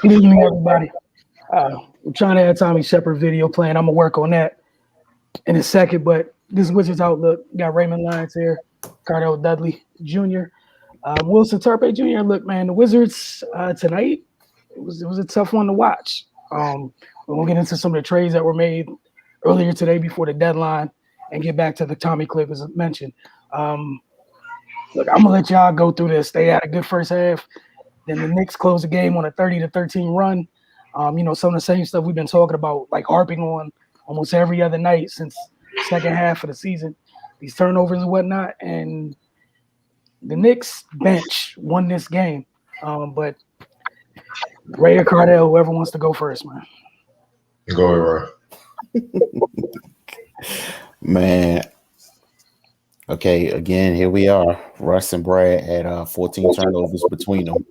Good evening, everybody. I'm trying to have Tommy Shepard video playing. I'm gonna work on that in a second. But this Wizards Outlook got Raymond Lyons here, Cardell Dudley Jr., Wilson Turpey Jr. Look, man, the Wizards tonight it was a tough one to watch. We'll get into some of the trades that were made earlier today before the deadline and get back to the Tommy clip as mentioned. Look, I'm gonna let y'all go through this. They had a good first half. Then the Knicks closed the game on a 30-13 run. Some of the same stuff we've been talking about, like harping on almost every other night since second half of the season. These turnovers and whatnot. And the Knicks bench won this game. But Ray or Cardell, whoever wants to go first, man. Go ahead, Man. Okay, again, here we are. Russ and Brad had 14 turnovers between them.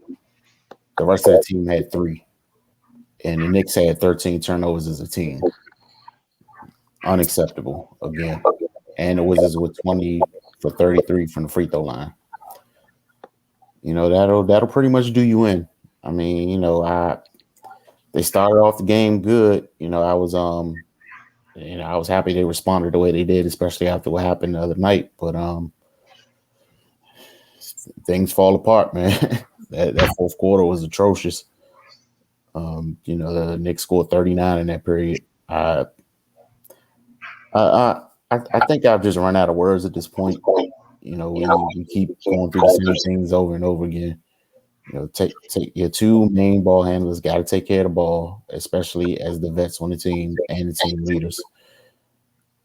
The rest of the team had 3. And the Knicks had 13 turnovers as a team. Unacceptable again. And the Wizards were 20 for 33 from the free throw line. That'll pretty much do you in. I mean, they started off the game good. I was happy they responded the way they did, especially after what happened the other night. But things fall apart, man. that fourth quarter was atrocious. The Knicks scored 39 in that period. I think I've just run out of words at this point. We keep going through the same things over and over again. Take your 2 main ball handlers got to take care of the ball, especially as the vets on the team and the team leaders.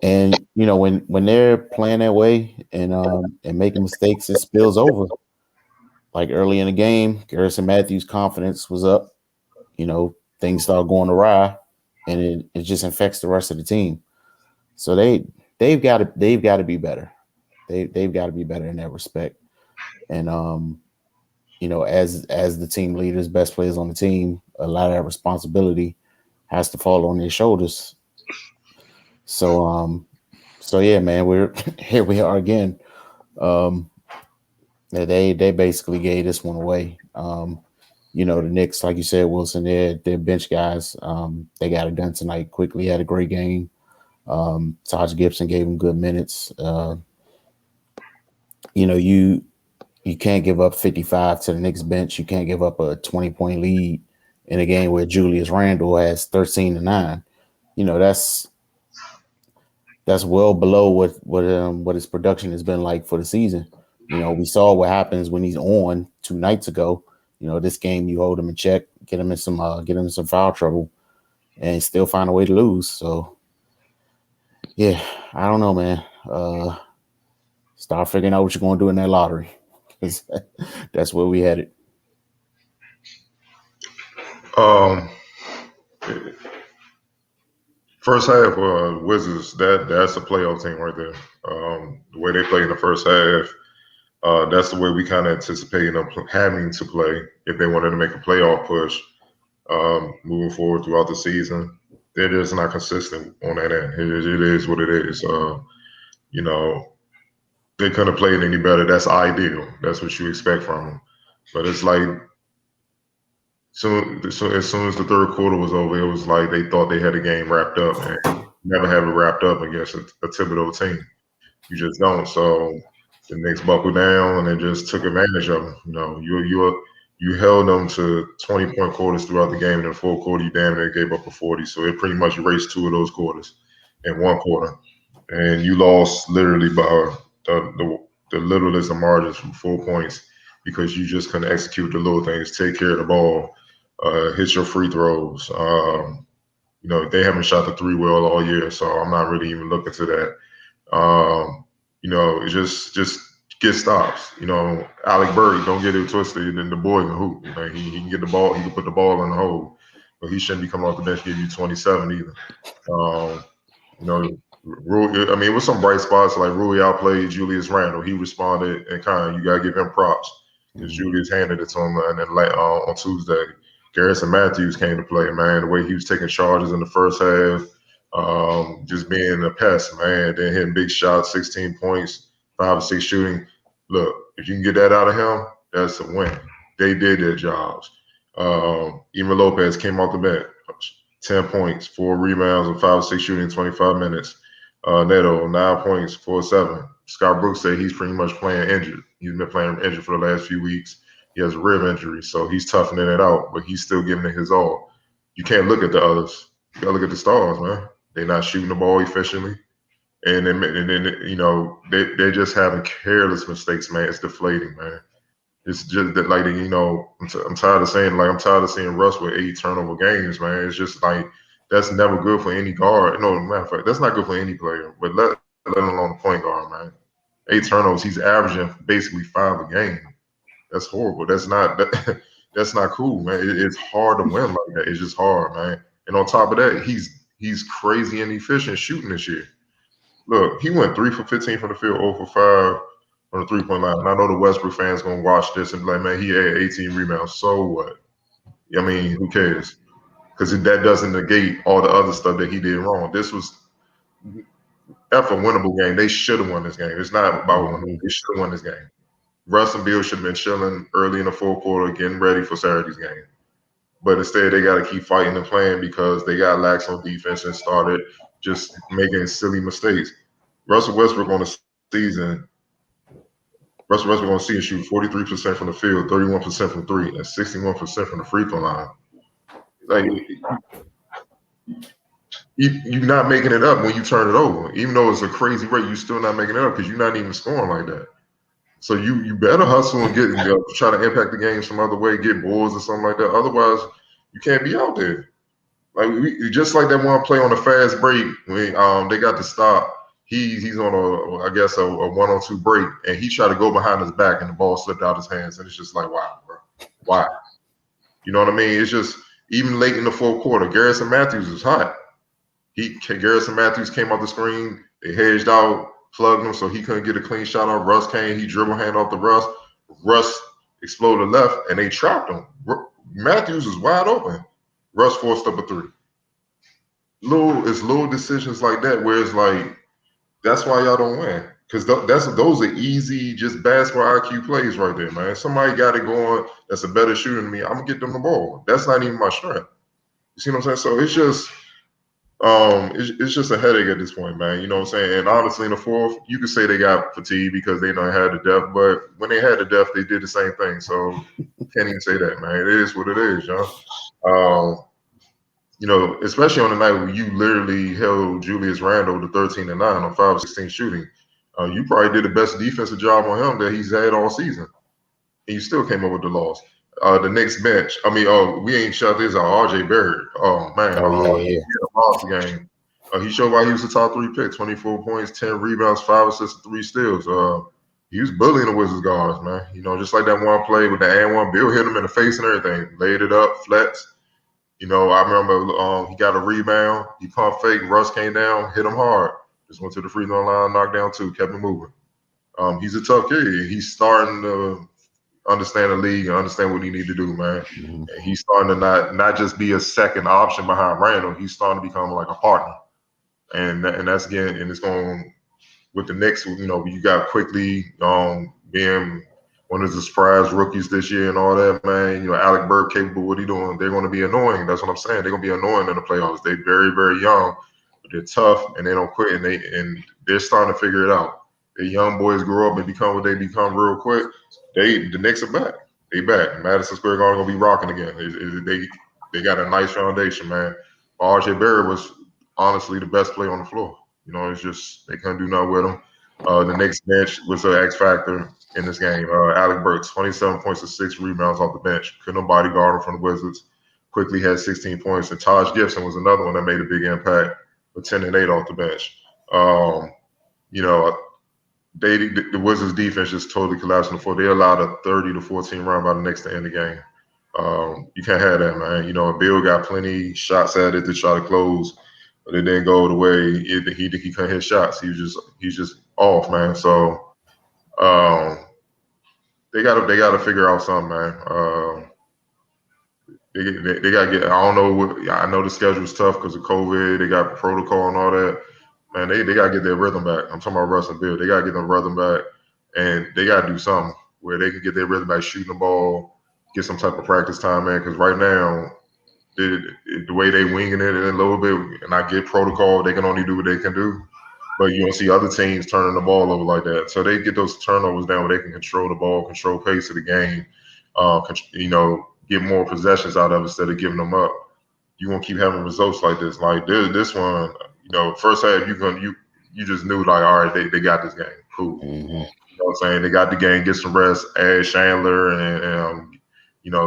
And when they're playing that way and making mistakes, it spills over. Like early in the game, Garrison Matthews' confidence was up. Things start going awry, and it just infects the rest of the team. So they've got to be better. They've got to be better in that respect. And as the team leaders, best players on the team, a lot of that responsibility has to fall on their shoulders. So yeah, man, we're here. We are again. They basically gave this one away. The Knicks, like you said, Wilson, they're bench guys. They got it done tonight quickly. Had a great game. Taj Gibson gave him good minutes. You can't give up 55 to the Knicks bench. You can't give up a 20-point lead in a game where Julius Randle has 13-9. That's well below what his production has been like for the season. We saw what happens when he's on 2 nights ago. This game you hold him in check, get him in some foul trouble, and still find a way to lose. So, yeah, I don't know, man. Start figuring out what you're going to do in that lottery, because that's where we had it. First half, Wizards, that's a playoff team right there. The way they play in the first half, that's the way we kind of anticipated them having to play if they wanted to make a playoff push moving forward throughout the season. They're just not consistent on that end. It is what it is. They couldn't have played any better. That's ideal. That's what you expect from them. But it's like so as soon as the third quarter was over, it was like they thought they had the game wrapped up, and never have it wrapped up against a Thibodeau team. You just don't. So the Knicks buckled down and they just took advantage of them. You held them to 20-point quarters throughout the game. In the fourth quarter, you damn near gave up a 40. So it pretty much erased 2 of those quarters in one quarter, and you lost literally by the littlest of margins from 4 points because you just couldn't execute the little things, take care of the ball, hit your free throws. They haven't shot the 3 well all year, so I'm not really even looking to that. Just get stops. Alec Burke, don't get it twisted. And the boy can hoop. He can get the ball. He can put the ball in the hole, but he shouldn't be coming off the bench to give you 27 either. Rui, it was some bright spots like Rui outplayed Julius Randle. He responded and you gotta give him props because Julius handed it to him. And then on Tuesday, Garrison Matthews came to play. Man, the way he was taking charges in the first half, just being a pest, man. Then hitting big shots, 16 points, 5 or 6 shooting. Look, if you can get that out of him, that's a win. They did their jobs. Ema Lopez came off the bench, 10 points, 4 rebounds, and 5 or 6 shooting in 25 minutes. Neto, 9 points, 4 7. Scott Brooks said he's pretty much playing injured. He's been playing injured for the last few weeks. He has a rib injury, so he's toughening it out, but he's still giving it his all. You can't look at the others. You got to look at the stars, man. They're not shooting the ball efficiently. And then they're just having careless mistakes, man. It's deflating, man. It's just that, like, I'm tired of saying, like, I'm tired of seeing Russ with 8 turnover games, man. It's just like that's never good for any guard. No, matter of fact, that's not good for any player, but let alone the point guard, man. 8 turnovers, he's averaging basically 5 a game. That's horrible. That's not that's not cool, man. It's hard to win like that. It's just hard, man. And on top of that, he's crazy inefficient shooting this year. Look, he went 3 for 15 from the field, 0 for 5 on the 3-point line. And I know the Westbrook fans gonna watch this and be like, man, he had 18 rebounds. So what? I mean, who cares? Because that doesn't negate all the other stuff that he did wrong. This was a winnable game. They should have won this game. It's not about winning. They should have won this game. Russ and Bill should have been chilling early in the fourth quarter, getting ready for Saturday's game. But instead, they got to keep fighting and playing because they got lax on defense and started just making silly mistakes. Russell Westbrook on the season shoot 43% from the field, 31% from 3, and 61% from the free throw line. Like, you're not making it up when you turn it over. Even though it's a crazy rate, you're still not making it up because you're not even scoring like that. So you better hustle and try to impact the game some other way, get boards or something like that. Otherwise, you can't be out there. Like just like that one play on the fast break when they got to stop. He's on a 1-on-2 break, and he tried to go behind his back, and the ball slipped out his hands, and it's just like, wow, bro, why? You know what I mean? It's just even late in the fourth quarter, Garrison Matthews is hot. Garrison Matthews came off the screen, they hedged out, plugged him so he couldn't get a clean shot off. Russ came, he dribble hand off the Russ. Russ exploded left, and they trapped him. Matthews is wide open. Russ forced up a 3. Little decisions like that where it's like, that's why y'all don't win. Because those are easy, just basketball IQ plays right there, man. Somebody got it going that's a better shooter than me. I'm gonna get them the ball. That's not even my strength. You see what I'm saying? So it's just a headache at this point, man. You know what I'm saying? And honestly, in the fourth, you could say they got fatigued because they don't have the depth, but when they had the depth, they did the same thing. So can't even say that, man. It is what it is, y'all. Especially on the night where you literally held Julius Randle to 13 and 9 on 5 of 16 shooting. You probably did the best defensive job on him that he's had all season. And you still came up with the loss. The Knicks bench. We ain't shut this out. RJ Barrett. Oh, man. He had a monster game. He showed why he was the top 3 pick. 24 points, 10 rebounds, 5 assists, 3 steals. He was bullying the Wizards guards, man. Just like that one play with the and one. Bill hit him in the face and everything. Laid it up, flex. I remember he got a rebound. He pump fake. Russ came down, hit him hard. Just went to the free throw line, knocked down 2, kept him moving. He's a tough kid. He's starting to understand the league and understand what he need to do, man. Mm-hmm. And he's starting to not just be a second option behind Randall. He's starting to become like a partner. And that's again, and it's going with the Knicks. You got Quickly being one of the surprise rookies this year and all that, man. Alec Burke capable of what he's doing. They're going to be annoying. That's what I'm saying. They're going to be annoying in the playoffs. They're very, very young, but they're tough and they don't quit. And they're starting to figure it out. The young boys grow up and become what they become real quick. The Knicks are back. They back. Madison Square Garden going to be rocking again. They got a nice foundation, man. RJ Barrett was honestly the best player on the floor. It's just they couldn't do nothing with him. The Knicks bench was an X factor in this game. Alec Burks, 27 points and 6 rebounds off the bench. Couldn't nobody guard him from the Wizards. Quickly had 16 points. And Taj Gibson was another one that made a big impact with 10 and 8 off the bench. The Wizards defense just totally collapsed on the floor. They allowed a 30-14 run by the Knicks to end the game. You can't have that, man. Bill got plenty shots at it to try to close, but it didn't go the way he couldn't hit shots. He's just off, man. So they gotta figure out something, man. They gotta get. I don't know. I know the schedule's tough because of COVID. They got protocol and all that. Man, they gotta get their rhythm back. I'm talking about Russ and Bill. They gotta get their rhythm back, and they gotta do something where they can get their rhythm back, shooting the ball, get some type of practice time in, because right now the way they winging it a little bit, and I get protocol, they can only do what they can do. But you don't see other teams turning the ball over like that. So they get those turnovers down where they can control the ball, control pace of the game, get more possessions out of it instead of giving them up. You won't keep having results like this. Like this one, first half you just knew like, all right, they got this game. Cool. Mm-hmm. You know what I'm saying? They got the game, get some rest, add Chandler and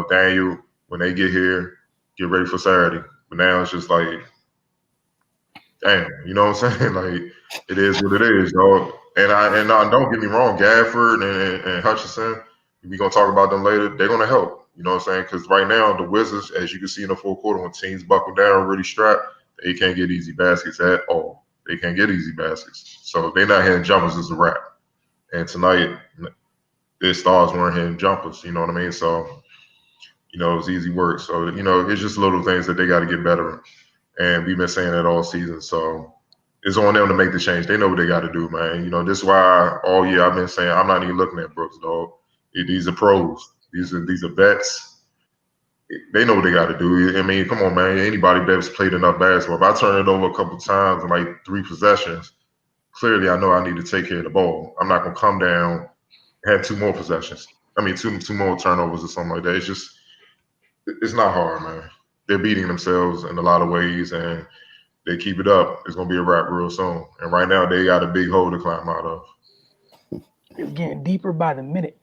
Daniel when they get here, get ready for Saturday. But now it's just like, damn, you know what I'm saying? Like, it is what it is, dog. And don't get me wrong, Gafford and Hutchinson, we're gonna talk about them later. They're gonna help. You know what I'm saying? Because right now the Wizards, as you can see in the fourth quarter, when teams buckle down, really strapped, they can't get easy baskets at all. They can't get easy baskets. So if they're not hitting jumpers, it's a wrap. And tonight, their stars weren't hitting jumpers. You know what I mean? So, it was easy work. So, it's just little things that they got to get better. And we've been saying that all season. So it's on them to make the change. They know what they got to do, man. This is why all year I've been saying I'm not even looking at Brooks, dog. These are pros. These are vets. They know what they got to do. I mean, come on, man. Anybody that's played enough basketball. If I turn it over a couple times in like 3 possessions, clearly I know I need to take care of the ball. I'm not going to come down and have 2 more possessions. I mean, two more turnovers or something like that. It's not hard, man. They're beating themselves in a lot of ways, and they keep it up, it's going to be a wrap real soon. And right now, they got a big hole to climb out of. It's getting deeper by the minute.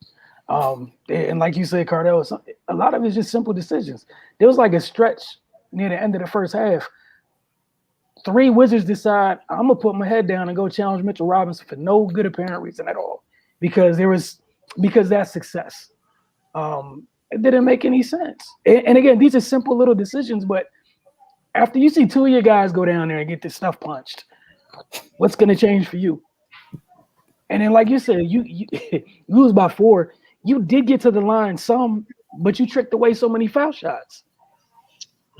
And like you said, Cardell, a lot of it's just simple decisions. There was like a stretch near the end of the first half. 3 Wizards decide, I'm going to put my head down and go challenge Mitchell Robinson for no good apparent reason at all. Because that's success. It didn't make any sense. And again, these are simple little decisions, but after you see 2 of your guys go down there and get this stuff punched, what's going to change for you? And then, like you said, you lose by 4. You did get to the line some, but you tricked away so many foul shots.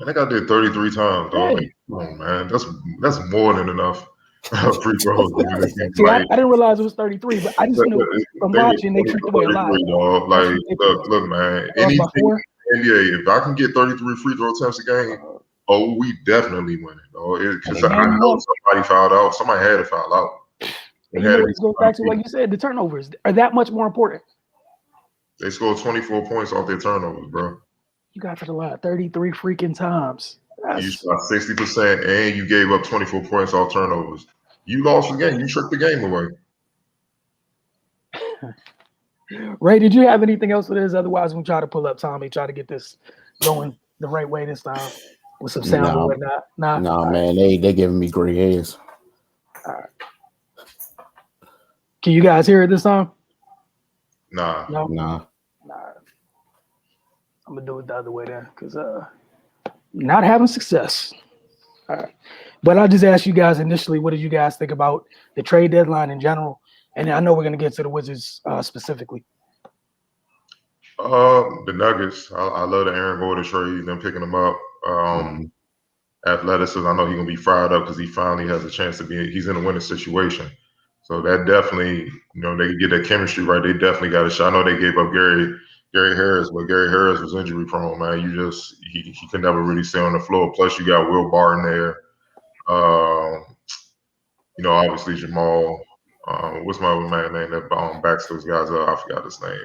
I think I did 33 times, dog. Hey. Come on, man. That's more than enough free throws. See, I didn't realize it was 33, but I just knew from watching they tricked away a lot. Dog. Like, look, man. Anything in the NBA, if I can get 33 free throw attempts a game, we definitely win it, dog. Because I know somebody fouled out. Somebody had to foul out. And it goes back to, like you said, the turnovers are that much more important. They scored 24 points off their turnovers, bro. You got to the line 33 freaking times. You shot 60% and you gave up 24 points off turnovers. You lost the game. You tricked the game away. Ray, did you have anything else for this? Otherwise, we try to pull up Tommy, try to get this going the right way this time with some sound and whatnot. Nah, man, they giving me gray hairs. All right. Can you guys hear it this time? Nah. I'm gonna do it the other way then, because not having success. All right. But I'll just ask you guys initially, what did you guys think about the trade deadline in general? And I know we're gonna get to the Wizards specifically. The Nuggets. I love the Aaron Gordon trade, them picking them up. Athleticism, I know he's gonna be fired up because he finally has a chance to he's in a winning situation. So that definitely, they can get that chemistry right. They definitely got a shot. I know they gave up Gary Harris, but Gary Harris was injury prone, man. He could never really stay on the floor. Plus, you got Will Barton there. Obviously Jamal. What's my other man name that backs those guys up? I forgot his name.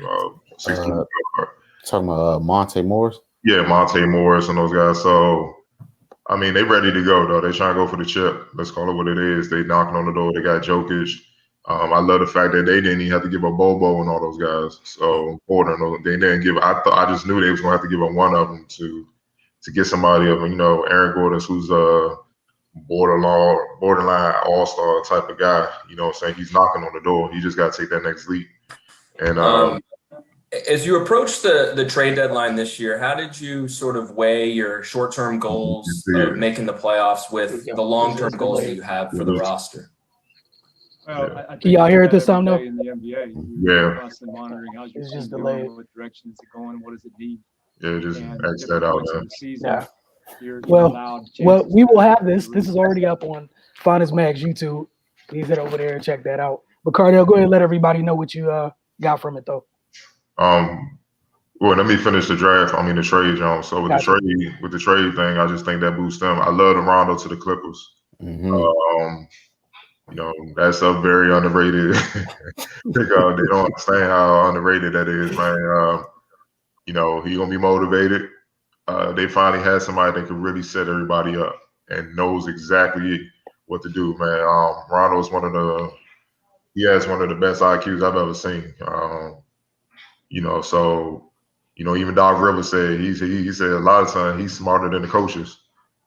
Talking about Monte Morris? Yeah, Monte Morris and those guys. So, I mean, they ready to go, though. They trying to go for the chip. Let's call it what it is. They knocking on the door. They got Jokic. I love the fact that they didn't even have to give up Bobo and all those guys. So, they didn't give. I just knew they was gonna have to give up one of them to get somebody of them. Aaron Gordon, who's a borderline all-star type of guy. You know what I'm saying? He's knocking on the door. He just got to take that next leap. And as you approach the trade deadline this year, how did you sort of weigh your short-term goals of making the playoffs with the long-term goals that you have for the roster? Well, can y'all hear it this time, though? In the NBA, yeah. Constantly monitoring how's your it's just team delayed. doing, what direction is it going, what does it need? Yeah, just X that out there. Yeah. Well, we will have this. This is already up on Finest Mag's YouTube. Please head over there and check that out. But Cardell, go ahead and let everybody know what you got from it, though. Well, let me finish the draft. I mean the trade, John. So with Gotcha. the trade thing, I just think that boosts them. I love the Rondo to the Clippers. Mm-hmm. That's a very underrated pickup. They don't understand how underrated that is, man. He's gonna be motivated. They finally had somebody that could really set everybody up and knows exactly what to do, man. Rondo's he has one of the best IQs I've ever seen. Even Doc Rivers said he said a lot of times he's smarter than the coaches.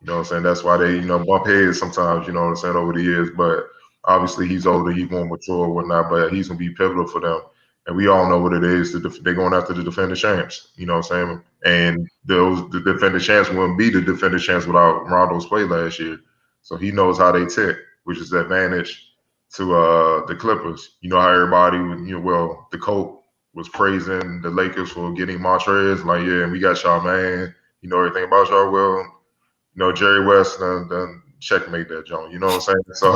You know what I'm saying? That's why they, bump heads sometimes, you know what I'm saying, over the years. But obviously he's older, he's more mature and whatnot, but he's gonna be pivotal for them. And we all know what it is. They're going after the defending champs, you know what I'm saying? And the defending champs wouldn't be the defending champs without Rondo's play last year. So he knows how they tick, which is the advantage to the Clippers. You know how everybody, the coach was praising the Lakers for getting Montrez. Like, yeah, we got y'all, man. You know everything about y'all. Well, Jerry West done checkmate that, John. You know what I'm saying? So,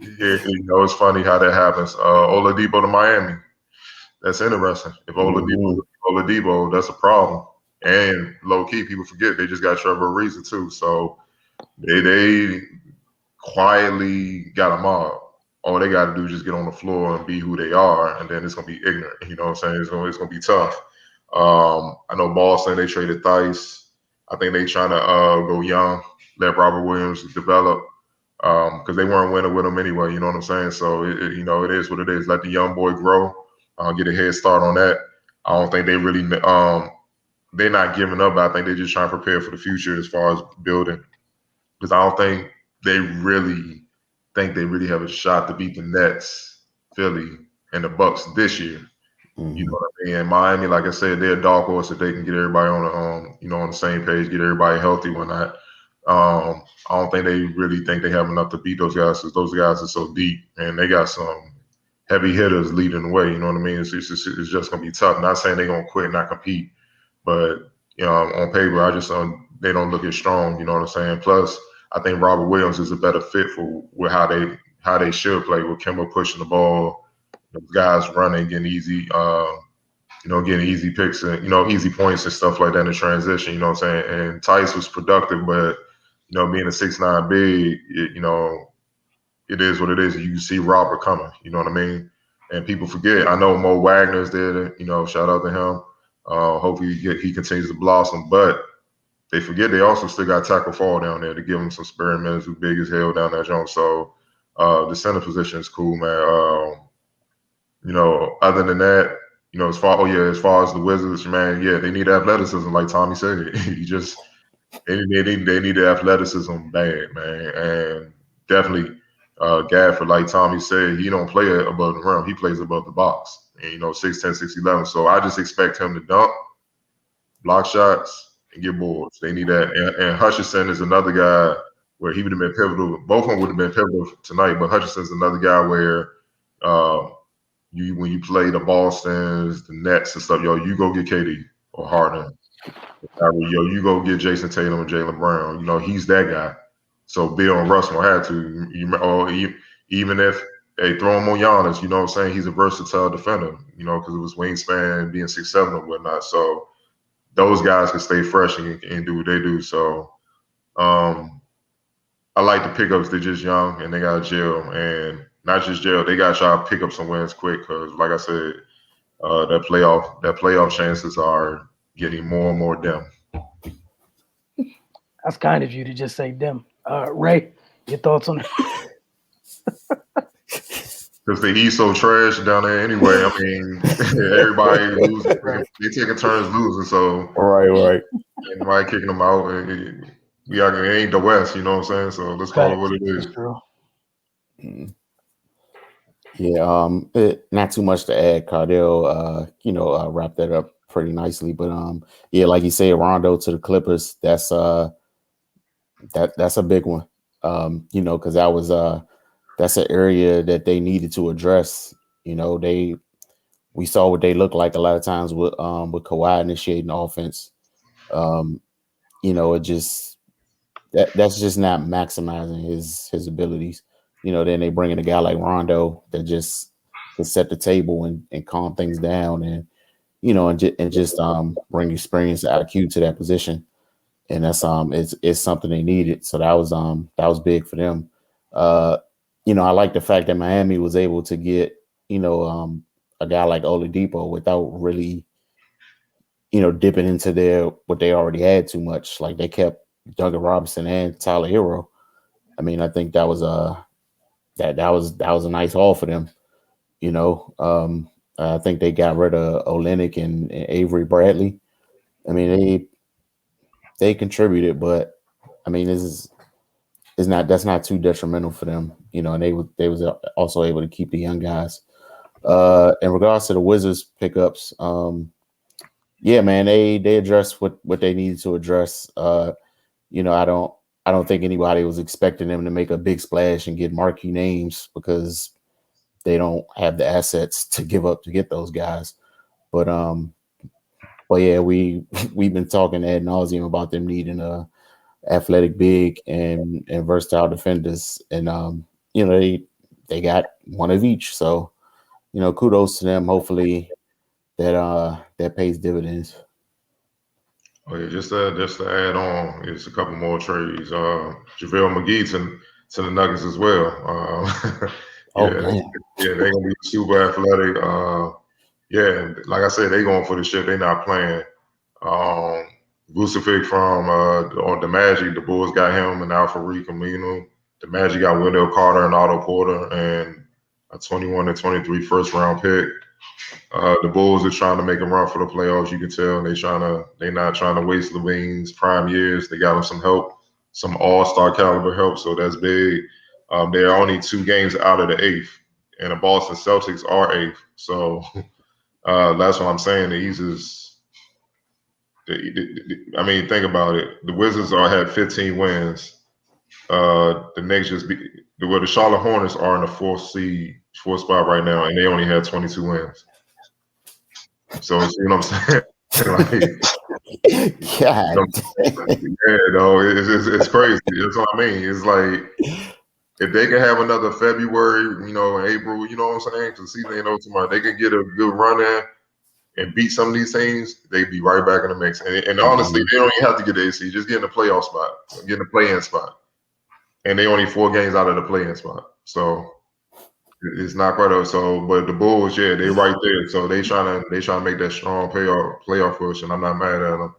it's funny how that happens. Oladipo to Miami. That's interesting. If Oladipo, that's a problem. And low key, people forget they just got Trevor Ariza too. So they quietly got a mob. All they got to do is just get on the floor and be who they are, and then it's gonna be ignorant. You know what I'm saying? It's gonna be tough. I know Boston, they traded Theis. I think they trying to go young, let Robert Williams develop because they weren't winning with him anyway. You know what I'm saying? So it is what it is. Let the young boy grow, get a head start on that. I don't think they really they're not giving up. I think they're just trying to prepare for the future as far as building, because I don't think they really have a shot to beat the Nets, Philly, and the Bucks this year. Mm-hmm. You know what I mean? And Miami, like I said, they're a dark horse if they can get everybody on the same page, get everybody healthy when not. I don't think they really think they have enough to beat those guys, because those guys are so deep and they got some heavy hitters leading the way. You know what I mean? It's just gonna be tough. Not saying they're gonna quit, not compete, but on paper, I just they don't look as strong. You know what I'm saying? Plus, I think Robert Williams is a better fit for how they should play, with Kemba pushing the ball, the guys running, getting easy, getting easy picks and easy points and stuff like that in the transition. You know what I'm saying? And Theis was productive, but being a 6'9" big, it is what it is. You see Robert coming. You know what I mean? And people forget. I know Mo Wagner's there. Shout out to him. Hopefully he continues to blossom, but they forget they also still got Tackle Fall down there to give him some spare minutes, who's big as hell down there, Jones. So the center position is cool, man. Other than that, as far as the Wizards, man, yeah, they need athleticism, like Tommy said. They need the athleticism bad, man, and definitely Gafford, like Tommy said, he don't play above the rim, he plays above the box. And 6'10", 6'11". So I just expect him to dunk, block shots, and get boards. They need that. And Hutchinson is another guy where he would have been pivotal. Both of them would have been pivotal tonight, but Hutchinson's another guy where when you play the Bostons, the Nets and stuff, you go get KD or Harden. You go get Jason Tatum and Jaylen Brown. He's that guy. So Bill and Russ will have to. Even if they throw him on Giannis, you know what I'm saying? He's a versatile defender, because of his wingspan, being 6'7" and whatnot. So those guys can stay fresh and do what they do. So I like the pickups. They're just young and they got jail, and not just jail. They got y'all pick up some wins quick, because, like I said, that playoff chances are getting more and more dim. That's kind of you to just say dim. Ray, your thoughts on it? Because the East so trash down there anyway. I mean, everybody losing. They taking turns losing. So right. Anybody kicking them out. It ain't the West. You know what I'm saying? So let's call it what it is. That's true. Yeah, not too much to add. Cardell, wrapped that up pretty nicely. But yeah, like you say, Rondo to the Clippers, that's a big one. Because that was that's an area that they needed to address. We saw what they look like a lot of times with Kawhi initiating offense. It just that's just not maximizing his abilities. Then they bring in a guy like Rondo that just can set the table and calm things down. And and just bring experience IQ to that position. And that's it's something they needed. So that was big for them. I like the fact that Miami was able to get, a guy like Oladipo without really, dipping into what they already had too much. Like they kept Duncan Robinson and Tyler Hero. I mean, I think that was that was a nice haul for them. I think they got rid of Olenek and Avery Bradley. I mean, they contributed, but I mean, that's not too detrimental for them, and they was also able to keep the young guys. In regards to the Wizards pickups, yeah, man, they addressed what they needed to address. I don't think anybody was expecting them to make a big splash and get marquee names because they don't have the assets to give up to get those guys. But yeah, we've been talking ad nauseum about them needing a athletic big and versatile defenders, and they got one of each. So kudos to them. Hopefully that pays dividends. Oh yeah, just to add on, it's a couple more trades. JaVale McGee to the Nuggets as well. Oh yeah, man, yeah, they're gonna be super athletic. Yeah, like I said, they going for the shit. They not playing. Vucevic from on the Magic, the Bulls got him and Alfred Camino. The Magic got Wendell Carter and Otto Porter and a 21 and 23 first round pick. The Bulls are trying to make a run for the playoffs. You can tell they're not trying to waste Levine's prime years. They got him some help, some all-star caliber help, so that's big. They're only 2 games out of the 8th, and the Boston Celtics are 8th. So that's what I'm saying. The East is. I mean, think about it. The Wizards had 15 wins. The Knicks the Charlotte Hornets are in the 4th spot right now, and they only had 22 wins. So you know what I'm saying? God. Yeah, no, it's crazy. That's what I mean. It's like if they can have another February, April, you know what I'm saying? Because the season ain't over tomorrow. They can get a good run in and beat some of these teams, they'd be right back in the mix. And honestly, they don't even have to get the AC, just get in the playoff spot, get in the play-in spot. And they only 4 games out of the play-in spot. So it's not quite up. So, but the Bulls, yeah, they right there. So they trying to make that strong playoff push, and I'm not mad at them.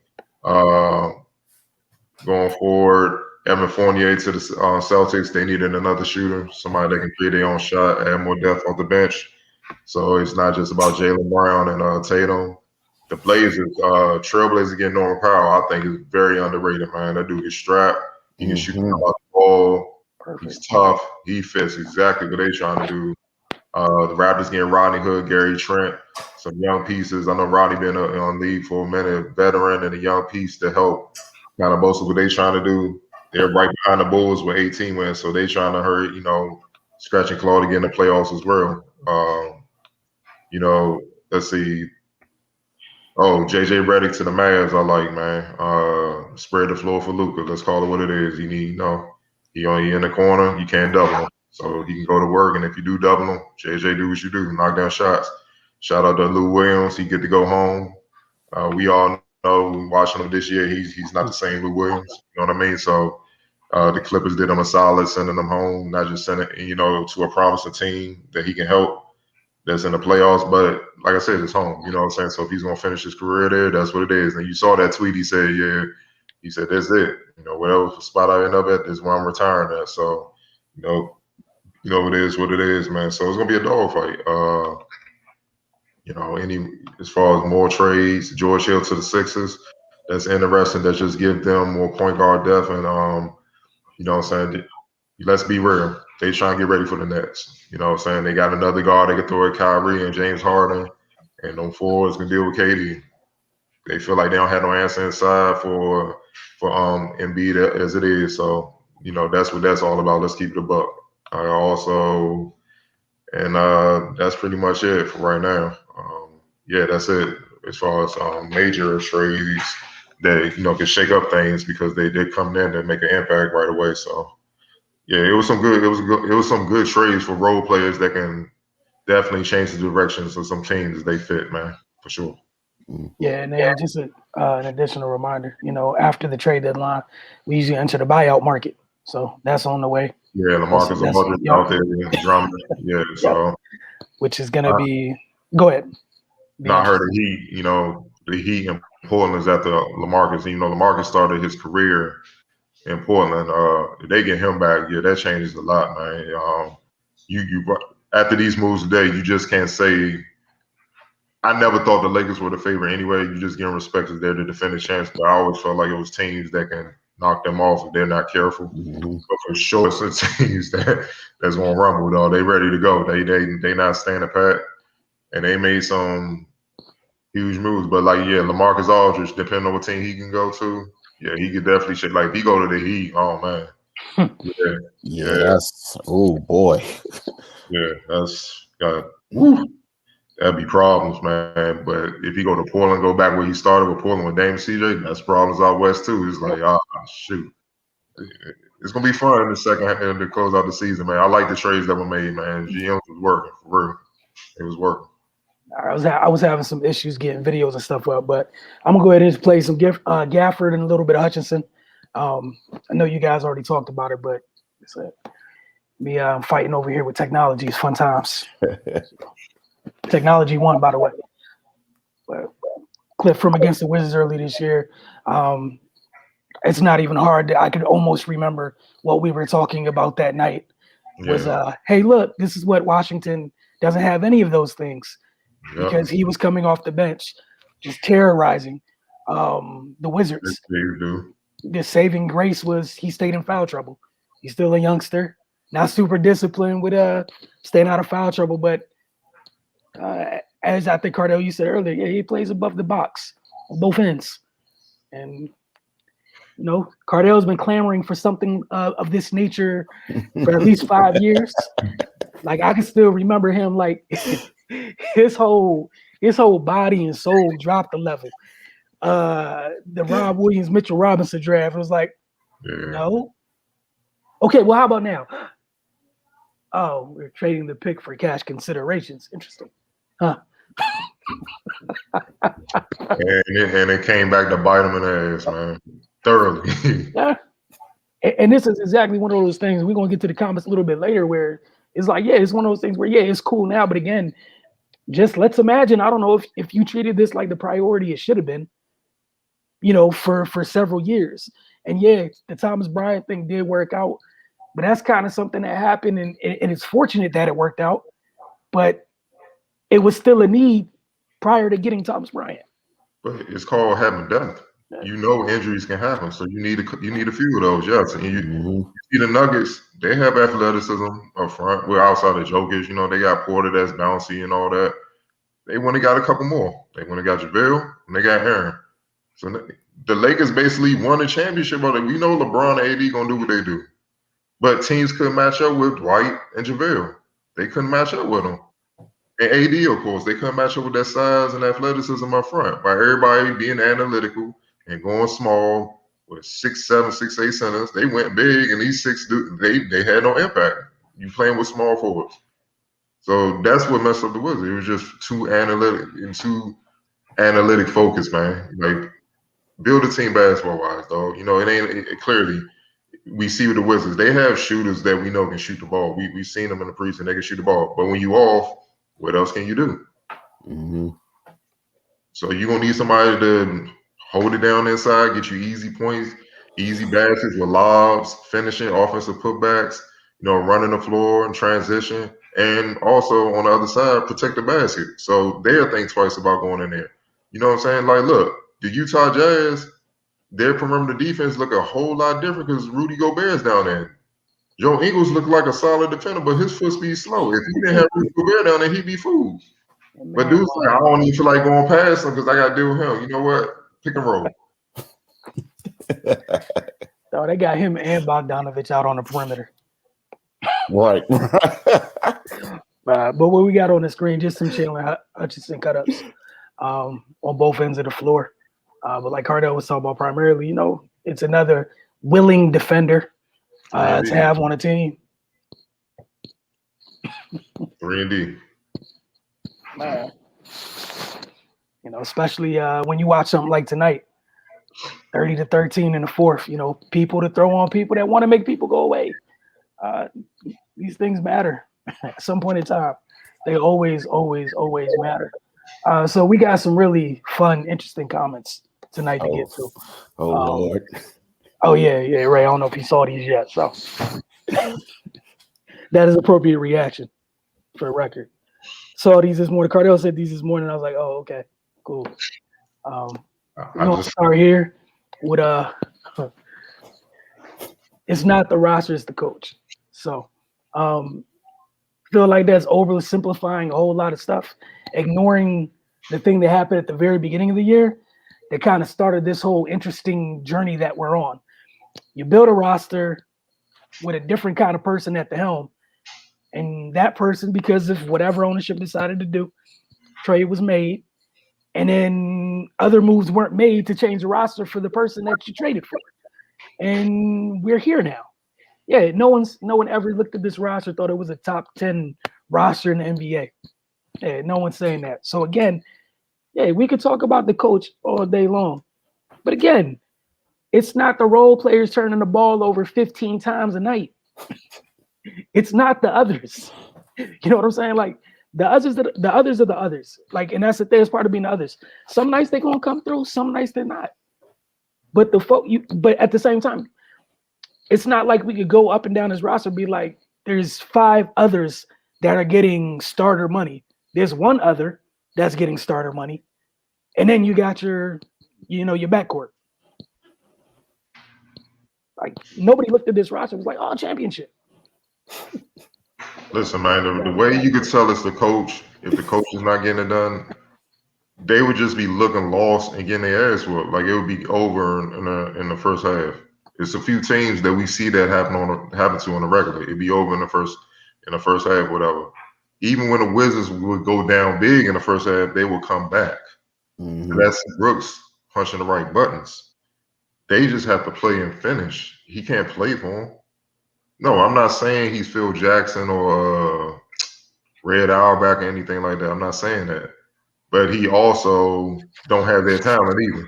Going forward, Evan Fournier to the Celtics, they needed another shooter, somebody that can create their own shot, add more depth off the bench. So it's not just about Jaylen Brown and Tatum. The Blazers, Trailblazers getting Norman Powell, I think is very underrated, man. That dude is strapped. He can shoot the ball. He's tough. He fits exactly what they're trying to do. The Raptors getting Rodney Hood, Gary Trent, some young pieces. I know Rodney been on league for a minute, veteran and a young piece to help kind of most of what they're trying to do. They're right behind the Bulls with 18 wins, so they trying to hurry, scratch and claw to get in the playoffs as well. Let's see. Oh, JJ Redick to the Mavs, I like, man. Spread the floor for Luka. Let's call it what it is. He only in the corner. You can't double him. So he can go to work, and if you do double him, JJ do what you do, knock down shots. Shout out to Lou Williams. He get to go home. We all know watching him this year, he's not the same Lou Williams. You know what I mean? So the Clippers did him a solid sending him home, not just sending to a promising team that he can help that's in the playoffs. But like I said, it's home. You know what I'm saying? So if he's gonna finish his career there, that's what it is. And you saw that tweet. He said, that's it. Whatever spot I end up at is where I'm retiring at. So, it is what it is, man. So it's gonna be a dogfight. As far as more trades, George Hill to the Sixers, that's interesting. That just give them more point guard depth, and you know what I'm saying. Let's be real. They trying to get ready for the Nets. You know what I'm saying? They got another guard they can throw at Kyrie and James Harden, and them forwards can deal with KD. They feel like they don't have no answer inside for Embiid as it is. So that's what that's all about. Let's keep it a buck. That's pretty much it for right now. Yeah, that's it as far as major trades that can shake up things because they did come in and make an impact right away. So yeah, it was some good trades for role players that can definitely change the directions of some teams as they fit, man, for sure. Yeah, and then just an additional reminder, after the trade deadline, we usually enter the buyout market. So that's on the way. Yeah, LaMarcus Aldridge out there drumming. Yeah, so which is gonna be. Go ahead. No, I heard the Heat in Portland is after LaMarcus. LaMarcus started his career in Portland. If they get him back, yeah, that changes a lot, man. You after these moves today, you just can't say. I never thought the Lakers were the favorite anyway. You just give them respect because they're the defending champs. But I always felt like it was teams that can knock them off if they're not careful. Mm-hmm. But for sure, it's the teams that's gonna rumble. Though they ready to go. They not standing pat, and they made some huge moves. But LaMarcus Aldridge, depending on what team he can go to, yeah, he could definitely shake. Like if he go to the Heat, oh man, yeah, that's oh boy, yeah, that's that'd be problems, man. But if he go to Portland, go back where he started with Portland with Dame CJ, that's problems out west too. It's like, shoot. It's gonna be fun in the second and to close out the season, man. I like the trades that were made, man. GM was working for real. It was working. I was having some issues getting videos and stuff up, but I'm gonna go ahead and just play some Gafford and a little bit of Hutchinson. I know you guys already talked about it, but it's me fighting over here with technology is fun times. Technology won, by the way. But clip from against the Wizards early this year. It's not even hard. I could almost remember what we were talking about that night. Was hey, look, this is what Washington doesn't have any of those things. Because he was coming off the bench, just terrorizing the Wizards. The saving grace was he stayed in foul trouble. He's still a youngster, not super disciplined with staying out of foul trouble. But as I think Cardell, you said earlier, yeah, he plays above the box on both ends. And Cardell's been clamoring for something of this nature for at least 5 years. Like I can still remember him like. His whole body and soul dropped a level. The Rob Williams, Mitchell Robinson draft was like, no. Okay, well, how about now? Oh, we're trading the pick for cash considerations. Interesting, huh? and it came back to bite him in the ass, man, thoroughly. Yeah. And this is exactly one of those things. We're gonna get to the comments a little bit later, where it's like, yeah, it's one of those things where it's cool now, but again. Just let's imagine, I don't know if you treated this like the priority it should have been, for several years. And the Thomas Bryant thing did work out, but that's kind of something that happened and it's fortunate that it worked out, but it was still a need prior to getting Thomas Bryant. But it's called having depth. Injuries can happen, so you need a few of those, yes. And you see the Nuggets, they have athleticism up front. We're outside of Jokic, they got Porter that's bouncy and all that. They went and got a couple more. They went and got JaVale and they got Aaron. So the Lakers basically won a championship. But we know LeBron and AD gonna do what they do. But teams couldn't match up with Dwight and JaVale. They couldn't match up with them. And AD, of course, they couldn't match up with that size and athleticism up front. By everybody being analytical and going small with 6'7", 6'8" centers, they went big, and these six they had no impact. You playing with small forwards. So that's what messed up the Wizards. It was just too analytic focused, man. Like build a team basketball wise, though. Clearly we see with the Wizards, they have shooters that we know can shoot the ball. We've seen them in the preseason, they can shoot the ball. But when you off, what else can you do? Mm-hmm. So you're gonna need somebody to hold it down inside, get you easy points, easy baskets with lobs, finishing, offensive putbacks, running the floor and transition. And also on the other side, protect the basket. So they'll think twice about going in there. You know what I'm saying? Like, look, the Utah Jazz, their perimeter defense look a whole lot different because Rudy Gobert's down there. Joe Ingles looked like a solid defender, but his foot speed slow. If he didn't have Rudy Gobert down there, he'd be fooled. But dude's like, I don't even feel like going past him because I got to deal with him. You know what? Pick and roll. So they got him and Bogdanovich out on the perimeter. Right. But what we got on the screen, just some Chandler Hutchinson cut-ups on both ends of the floor. But like Cardell was talking about primarily, it's another willing defender to have on a team. 3 and D. Especially when you watch something like tonight, 30-13 in the fourth. People to throw on people that want to make people go away. These things matter at some point in time. They always, always, always matter. So we got some really fun, interesting comments tonight to get to. Oh Lord. Oh yeah, Ray. I don't know if you saw these yet. So that is appropriate reaction for the record. Saw these this morning. Cardell said these this morning. I was like, oh, okay, cool. We're gonna start here with it's not the roster, it's the coach. So feel like that's overly simplifying a whole lot of stuff, ignoring the thing that happened at the very beginning of the year that kind of started this whole interesting journey that we're on. You build a roster with a different kind of person at the helm, and that person, because of whatever ownership decided to do, trade was made, and then other moves weren't made to change the roster for the person that you traded for. And we're here now. Yeah, no one ever looked at this roster, thought it was a top 10 roster in the NBA. Yeah, no one's saying that. So again, yeah, we could talk about the coach all day long. But again, it's not the role players turning the ball over 15 times a night. It's not the others. You know what I'm saying? Like the others are the others. Like, and that's the thing, it's part of being the others. Some nights they're gonna come through, some nights they're not. But but at the same time, it's not like we could go up and down this roster and be like, there's 5 others that are getting starter money. There's one other that's getting starter money. And then you got your backcourt. Like nobody looked at this roster and was like, oh, championship. Listen, man, the way you could tell it's the coach, if the coach is not getting it done, they would just be looking lost and getting their ass whooped. Like it would be over in the first half. It's a few teams that we see that happen to on the regular. It'd be over in the first half, whatever. Even when the Wizards would go down big in the first half, they would come back. Mm-hmm. That's Brooks punching the right buttons. They just have to play and finish. He can't play for them. No, I'm not saying he's Phil Jackson or Red Auerbach or anything like that. I'm not saying that. But he also don't have that talent either.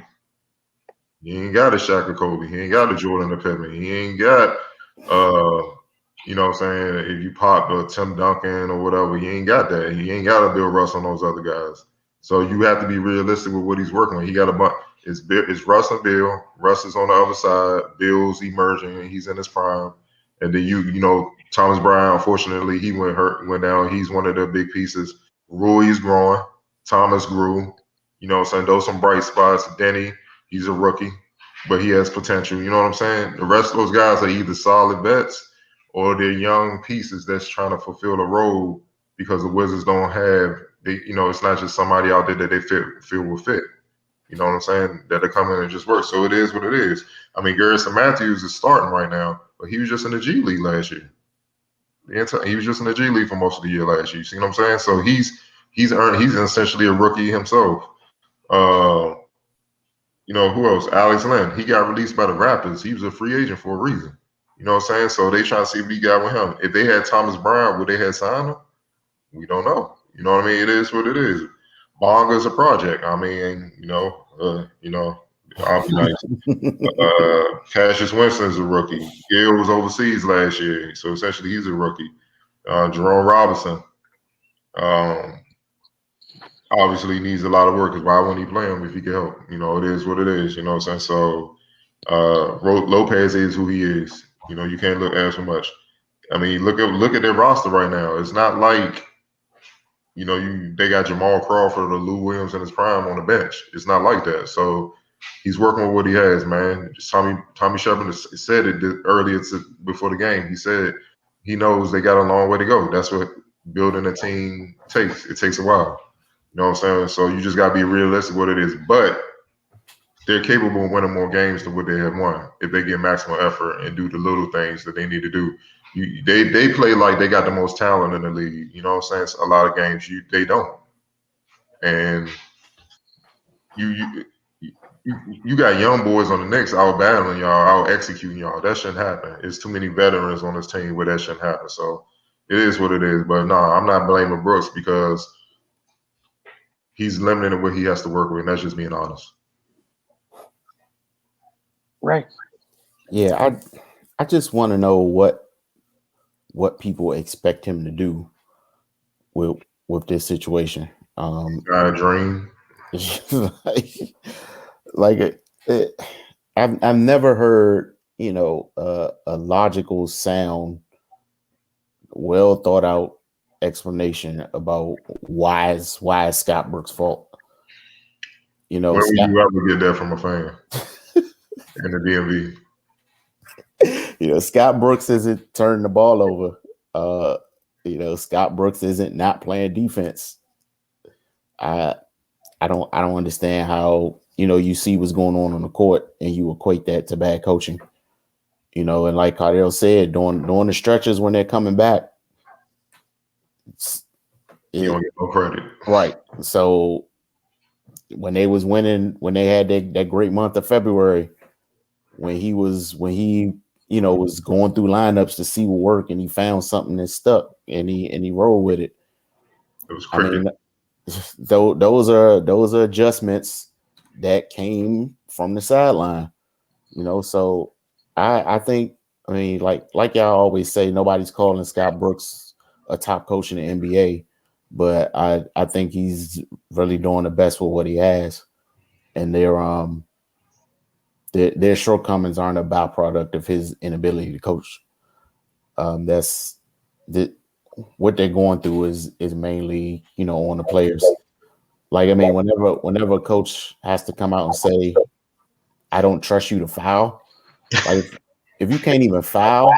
He ain't got a Shaq or Kobe. He ain't got a Jordan or Pippen. He ain't got, you know what I'm saying, if you pop a Tim Duncan or whatever, he ain't got that. He ain't got a Bill Russell and those other guys. So you have to be realistic with what he's working with. He got a bunch. It's Russ and Bill. Russ is on the other side. Bill's emerging, and he's in his prime. And then you know, Thomas Bryant, unfortunately, he went down. He's one of the big pieces. Rui's growing. Thomas grew. You know what I'm saying? Those some bright spots. Denny, he's a rookie, but he has potential. You know what I'm saying? The rest of those guys are either solid vets or they're young pieces that's trying to fulfill the role because the Wizards don't have, it's not just somebody out there that they feel will fit. You know what I'm saying? That they come in and just work. So it is what it is. I mean, Garrison Matthews is starting right now, but he was just in the G League last year. He was just in the G League for most of the year last year. You see what I'm saying? So he's essentially a rookie himself. Who else? Alex Len. He got released by the Raptors. He was a free agent for a reason. You know what I'm saying? So they trying to see what he got with him. If they had Thomas Bryant, would they have signed him? We don't know. You know what I mean? It is what it is. Bonga's a project. I mean, I'll be nice. Cassius Winston is a rookie. Gill was overseas last year, so essentially he's a rookie. Jerome Robinson. Obviously needs a lot of work because why wouldn't he play him if he can help? It is what it is. You know what I'm saying? So Lopez is who he is. You can't ask for much. I mean, look at their roster right now. It's not like they got Jamal Crawford or Lou Williams in his prime on the bench. It's not like that. So he's working with what he has, man. Tommy Shepard said it earlier before the game. He said he knows they got a long way to go. That's what building a team takes. It takes a while. You know what I'm saying? So you just got to be realistic what it is. But they're capable of winning more games than what they have won if they get maximum effort and do the little things that they need to do. They play like they got the most talent in the league. You know what I'm saying? A lot of games they don't. And you got young boys on the Knicks out battling y'all, out executing y'all. That shouldn't happen. It's too many veterans on this team where that shouldn't happen. So it is what it is. But no, I'm not blaming Brooks because he's limited in what he has to work with, and that's just being honest. Right. Yeah, I just want to know what people expect him to do with this situation. Got a dream. I've never heard, a logical, sound, well thought out explanation about why is Scott Brooks' fault. Where would you ever get that from a fan in the DMV? Scott Brooks isn't turning the ball over. Scott Brooks isn't not playing defense. I don't understand how, you see what's going on the court and you equate that to bad coaching. And like Cardell said, during the stretches when they're coming back, you don't get no credit. Right. So when they was winning, when they had that great month of February, when he was going through lineups to see what worked, and he found something that stuck, and he rolled with it. It was cricket. Those are adjustments that came from the sideline. So I think, like y'all always say, nobody's calling Scott Brooks a top coach in the NBA, but I think he's really doing the best with what he has, and their shortcomings aren't a byproduct of his inability to coach. What they're going through is mainly, on the players. Whenever a coach has to come out and say, I don't trust you to foul, like if you can't even foul,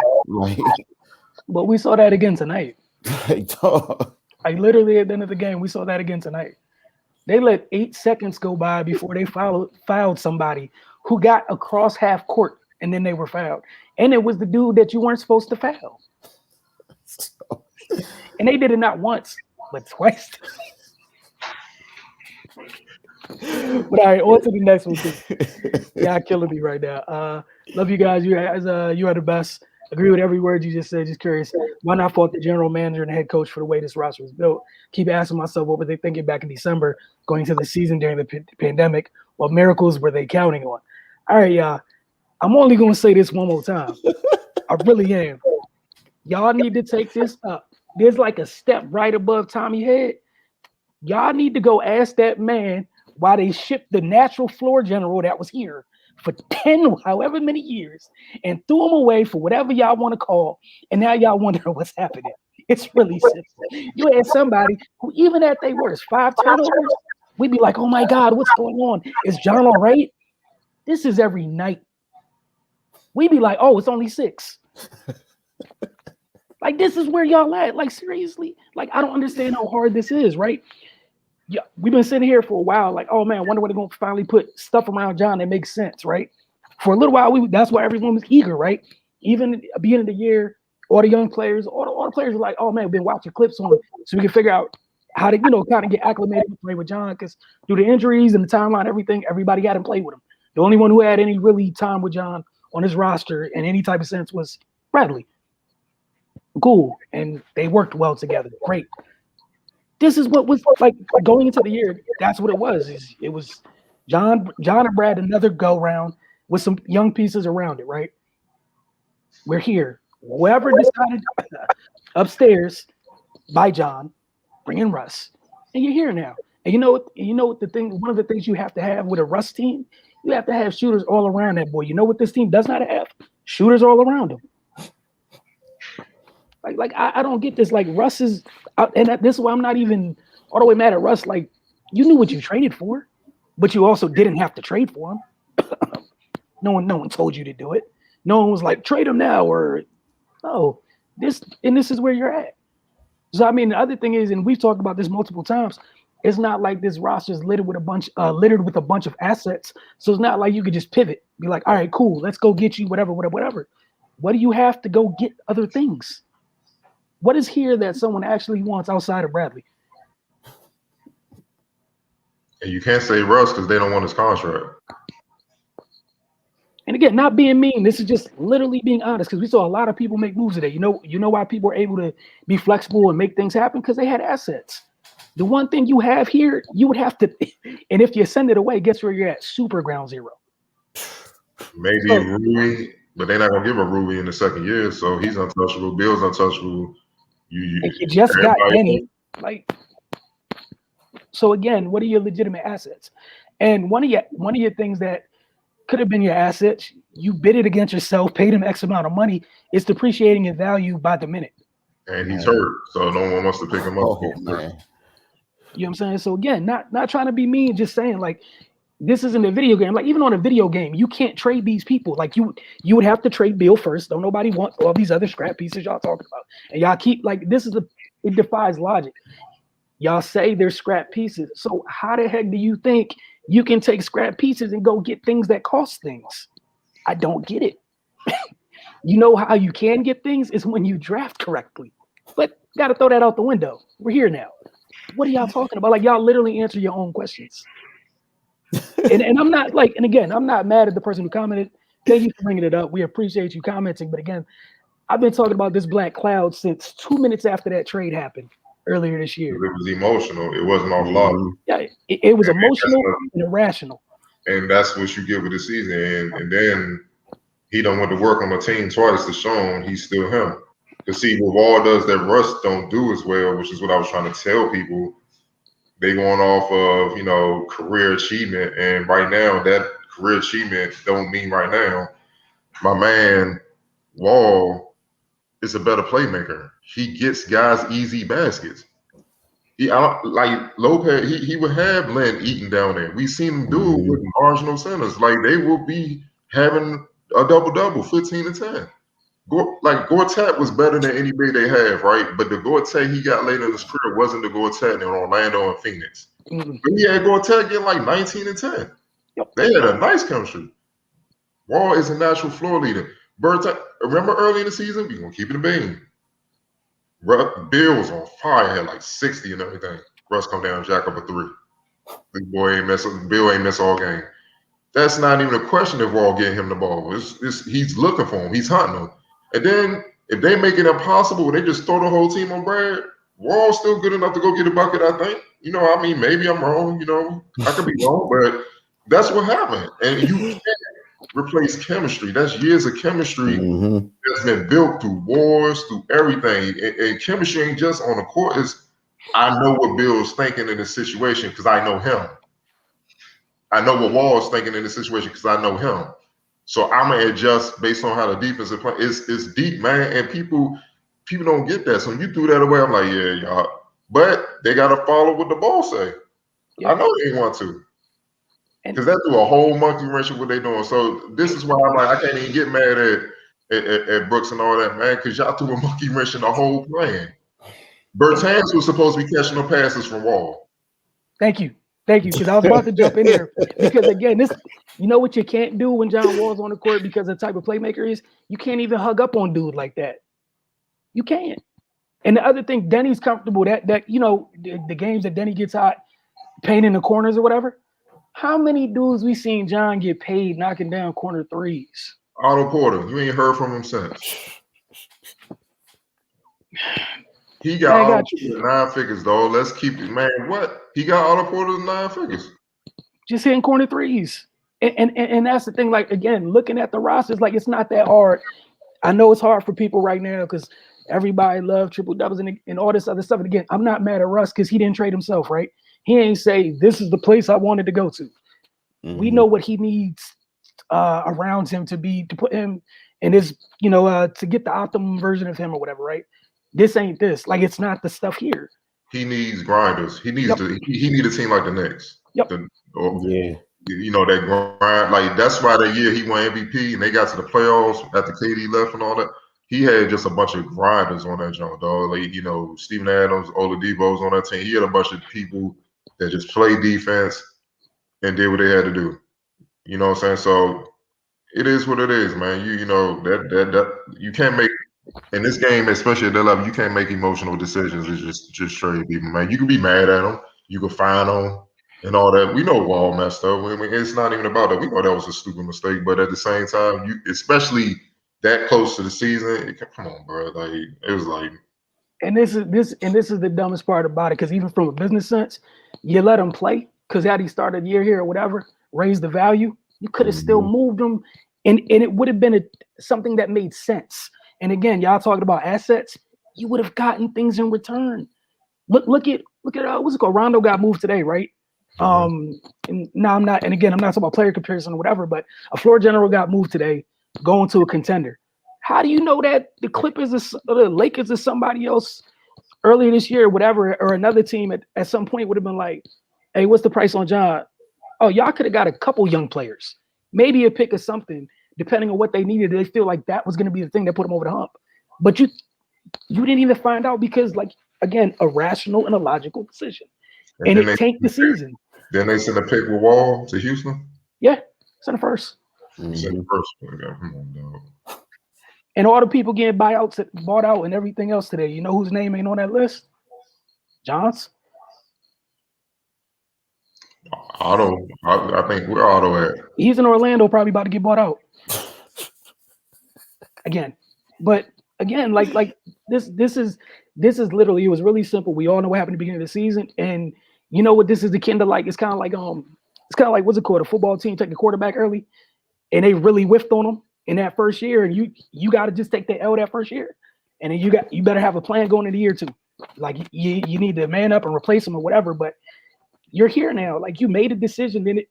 but we saw that again tonight. Literally at the end of the game, we saw that again tonight. They let 8 seconds go by before they fouled somebody who got across half court, and then they were fouled. And it was the dude that you weren't supposed to foul. And they did it not once, but twice. But all right, on to the next one. Yeah, killing me right now. Love you guys. You are the best. Agree with every word you just said. Just curious, why not fault the general manager and head coach for the way this roster was built? Keep asking myself, what were they thinking back in December going into the season during the pandemic? What miracles were they counting on? All right, y'all. I'm only going to say this one more time. I really am. Y'all need to take this up. There's like a step right above Tommy head. Y'all need to go ask that man why they shipped the natural floor general that was here for 10, however many years, and threw him away for whatever y'all want to call, and now y'all wonder what's happening. It's really simple. You had somebody who, even at their worst, 5 turnovers, we'd be like, oh my God, what's going on? Is John all right? This is every night. We'd be like, oh, it's only 6. Like, this is where y'all at. Like, seriously? Like, I don't understand how hard this is, right? Yeah, we've been sitting here for a while, like, oh man, I wonder when they're going to finally put stuff around John that makes sense, right? For a little while, that's why everyone was eager, right? Even at the beginning of the year, all the young players, all the players were like, oh man, we've been watching clips on it, so we can figure out how to, kind of get acclimated to play with John, because due to injuries and the timeline, everything, everybody hadn't played with him. The only one who had any really time with John on his roster in any type of sense was Bradley. Cool, and they worked well together. Great. This is what was like going into the year. That's what it was. It was John and Brad, another go round with some young pieces around it, right? We're here. Whoever decided upstairs by John, bring in Russ, and you're here now. And you know what the thing, one of the things you have to have with a Russ team, you have to have shooters all around that boy. You know what this team does not have? Shooters all around him. Like I don't get this. Like Russ is, and this is why I'm not even all the way mad at Russ. Like, you knew what you traded for, but you also didn't have to trade for him. No one told you to do it. No one was like, trade him now, or no. This is where you're at. So I mean, the other thing is, and we've talked about this multiple times, it's not like this roster is littered with a bunch of assets. So it's not like you could just pivot, be like, all right, cool, let's go get you whatever. What do you have to go get other things? What is here that someone actually wants outside of Bradley? And you can't say Russ because they don't want his contract. And again, not being mean, this is just literally being honest, because we saw a lot of people make moves today. You know why people were able to be flexible and make things happen? Because they had assets. The one thing you have here, you would have to, and if you send it away, guess where you're at? Super ground zero. Maybe So, Rui, but they're not gonna give a Rui in the second year, so he's untouchable. Bill's untouchable. and you just got everybody- Denny. Like, so again, what are your legitimate assets? And one of your things that could have been your assets, you bid it against yourself, paid him X amount of money, it's depreciating in value by the minute. And he's hurt, so no one wants to pick him up. Oh man. You know what I'm saying? So again, not trying to be mean, just saying like this isn't a video game. Like even on a video game, you can't trade these people. Like you would have to trade Bill first. Don't nobody want all these other scrap pieces y'all talking about. And y'all keep like it defies logic. Y'all say they're scrap pieces. So how the heck do you think you can take scrap pieces and go get things that cost things? I don't get it. You know how you can get things is when you draft correctly. But gotta throw that out the window. We're here now. What are y'all talking about? Like y'all literally answer your own questions. and I'm not like, and again, I'm not mad at the person who commented. Thank you for bringing it up. We appreciate you commenting. But again, I've been talking about this black cloud since 2 minutes after that trade happened earlier this year. It was emotional. It wasn't off logic. Yeah, it was emotional and irrational. And that's what you get with the season. And then he done went to work on the team twice to show him he's still him. To see what Wall does that Russ don't do as well, which is what I was trying to tell people. They going off of, career achievement. And right now, that career achievement don't mean right now. My man, Wall, is a better playmaker. He gets guys easy baskets. Like Lopez, he would have Len Eaton down there. We seen him do it with marginal centers. Like they will be having a double-double, 15 and 10. Gortat was better than any big they have, right? But the Gortat he got later in his career wasn't the Gortat in Orlando and Phoenix. Mm-hmm. But he had Gortat getting like 19 and 10. Yep. They had a nice chemistry. Wall is a natural floor leader. Remember early in the season? We're going to keep it a bean. Bill was on fire, had like 60 and everything. Russ come down, jack up a three. Bill ain't miss all game. That's not even a question if Wall getting him the ball. He's looking for him. He's hunting him. And then if they make it impossible, they just throw the whole team on Brad. Wall's still good enough to go get a bucket, I think. Maybe I'm wrong. I could be wrong, but that's what happened. And you can't replace chemistry. That's years of chemistry that's been built through wars, through everything. And chemistry ain't just on the court. I know what Bill's thinking in this situation because I know him. I know what Wall's thinking in this situation because I know him. So I'm gonna adjust based on how the defense is playing. It's deep, man, and people don't get that. So when you threw that away, I'm like, yeah, y'all. But they gotta follow what the ball say. Yeah. I know they want to, because that threw a whole monkey wrench of what they doing. So this is why I'm like, I can't even get mad at Brooks and all that, man, because y'all threw a monkey wrench in the whole plan. Bertans was supposed to be catching the passes from Wall. Thank you, because I was about to jump in there because again, you know what you can't do when John Wall's on the court because the type of playmaker is, you can't even hug up on dude like that. You can't. And the other thing, Denny's comfortable that the games that Denny gets hot, painting the corners or whatever. How many dudes we seen John get paid knocking down corner threes? Otto Porter, you ain't heard from him since. He got Otto Porter 9 figures, though. Let's keep it, man. What? He got Otto Porter 9 figures. Just hitting corner threes. And that's the thing, like, again, looking at the rosters, like, it's not that hard. I know it's hard for people right now because everybody loves triple doubles and all this other stuff. And again, I'm not mad at Russ because he didn't trade himself, right? He ain't say, this is the place I wanted to go to. We know what he needs around him to put him in his, to get the optimum version of him or whatever, right? This ain't this. Like, it's not the stuff here. He needs grinders. He needs he need a team like the Knicks. Yep. That grind. Like, that's why that year he won MVP and they got to the playoffs after KD left and all that. He had just a bunch of grinders on that joint, dog. Like, Steven Adams, Oladipo's on that team. He had a bunch of people that just played defense and did what they had to do. You know what I'm saying? So it is what it is, man. That you can't make in this game, especially at that level, you can't make emotional decisions. It's just trade people, man. You can be mad at them, you can fine them, and all that. We know Wall messed up. I mean, it's not even about that. We know that was a stupid mistake, but at the same time, especially that close to the season, come on, bro. Like, it was like And this is the dumbest part about it, because even from a business sense, you let him play because had he started a year here or whatever, raised the value, you could have still moved him, and it would have been something that made sense. And again, y'all talking about assets, you would have gotten things in return. Look at what's it called? Rondo got moved today, right? And now I'm not talking about player comparison or whatever, but a floor general got moved today, going to a contender. How do you know that the Clippers or the Lakers or somebody else earlier this year, whatever, or another team at some point would have been like, hey, what's the price on John? Oh, y'all could have got a couple young players, maybe a pick or something, depending on what they needed. They feel like that was going to be the thing that put them over the hump. But you didn't even find out because, like, again, a rational and a logical decision. And it tanked the season. Then they sent a pick with Wall to Houston? Yeah, sent the first. Sent the first one. Come on, dog. And all the people getting bought out and everything else today, you know whose name ain't on that list? Johns. Otto. I think where Otto at? He's in Orlando, probably about to get bought out. Again. But again, like this is literally, it was really simple. We all know what happened at the beginning of the season. And you know what this is akin to, like, it's kind of like what's it called? A football team take a quarterback early and they really whiffed on them in that first year, and you got to just take the L that first year, and then you better have a plan going into year two. Like you need to man up and replace them or whatever. But you're here now, like you made a decision. Then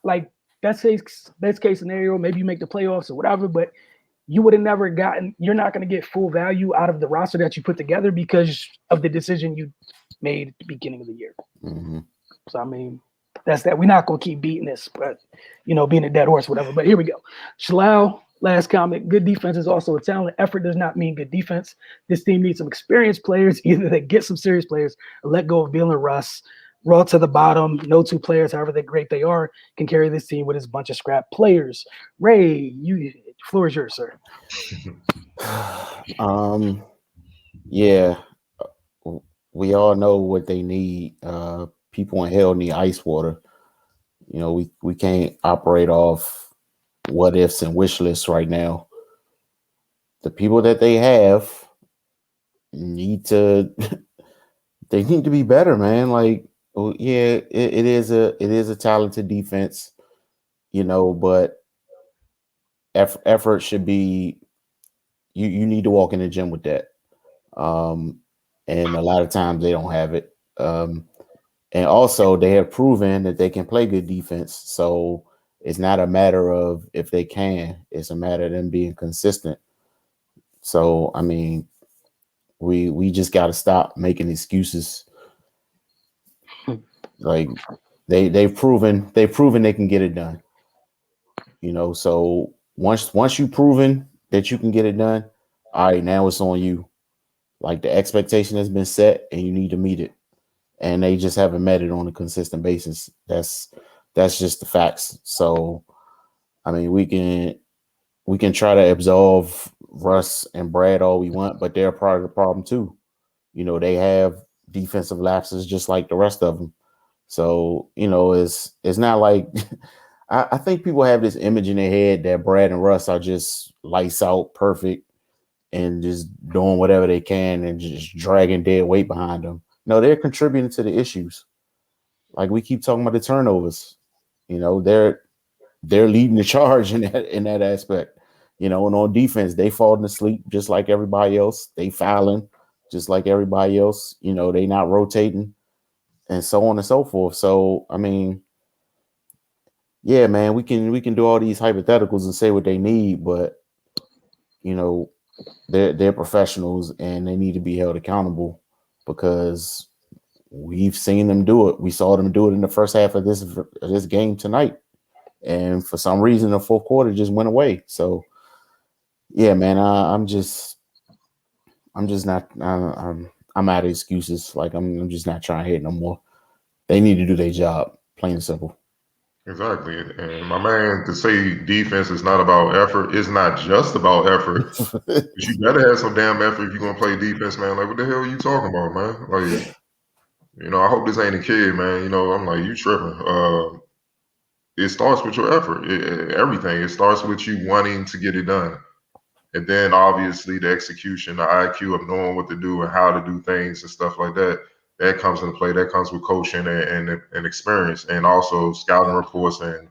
like best case scenario, maybe you make the playoffs or whatever, but you would have never gotten. You're not going to get full value out of the roster that you put together because of the decision you made at the beginning of the year. Mm-hmm. So I mean, that's that. We're not going to keep beating this, but being a dead horse, whatever. But here we go. Shalal, last comment. Good defense is also a talent. Effort does not mean good defense. This team needs some experienced players. Either they get some serious players or let go of Beal and Russ. Raw to the bottom. No two players, however great they are, can carry this team with its bunch of scrap players. Ray, floor is yours, sir. Yeah, we all know what they need. People in hell need ice water. We can't operate off what ifs and wish lists right now. The people that they have need to be better, man. Like, yeah, it is a talented defense, but effort should be. You need to walk in the gym with that, and a lot of times they don't have it. And also, they have proven that they can play good defense. So it's not a matter of if they can; it's a matter of them being consistent. So I mean, we just got to stop making excuses. Like they've proven they can get it done. So once you've proven that you can get it done, all right, now it's on you. Like the expectation has been set, and you need to meet it. And they just haven't met it on a consistent basis. That's just the facts. So, I mean, we can try to absolve Russ and Brad all we want, but they're part of the problem too. They have defensive lapses just like the rest of them. So, it's not like I think people have this image in their head that Brad and Russ are just lights out perfect and just doing whatever they can and just dragging dead weight behind them. No, they're contributing to the issues. Like we keep talking about the turnovers. They're leading the charge in that aspect. And on defense, they falling asleep just like everybody else. They fouling just like everybody else. They not rotating and so on and so forth. So, I mean, yeah, man, we can do all these hypotheticals and say what they need, but they're professionals and they need to be held accountable because we've seen them do it. We saw them do it in the first half of this game tonight, and for some reason, the fourth quarter just went away. So, yeah, man, I'm out of excuses. Like I'm just not trying to hit no more. They need to do their job, plain and simple. Exactly. And my man, to say defense is not about effort, it's not just about effort. You better have some damn effort if you're gonna play defense, man. Like, what the hell are you talking about, man? Like, I hope this ain't a kid, man. I'm like, you tripping. It starts with your effort. Everything. It starts with you wanting to get it done. And then obviously the execution, the IQ of knowing what to do and how to do things and stuff like that, that comes into play. That comes with coaching and experience, and also scouting reports and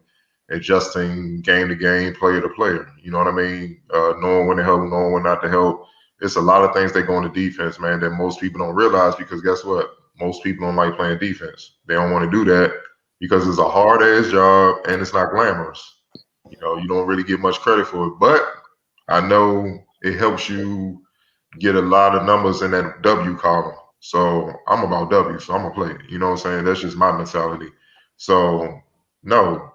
adjusting game to game, player to player. You know what I mean? Knowing when to help, knowing when not to help. It's a lot of things that go into defense, man, that most people don't realize, because guess what? Most people don't like playing defense. They don't want to do that because it's a hard ass job and it's not glamorous. You know, you don't really get much credit for it. But I know it helps you get a lot of numbers in that W column. So I'm about W, so I'm gonna play it. You know what I'm saying? That's just my mentality. So no,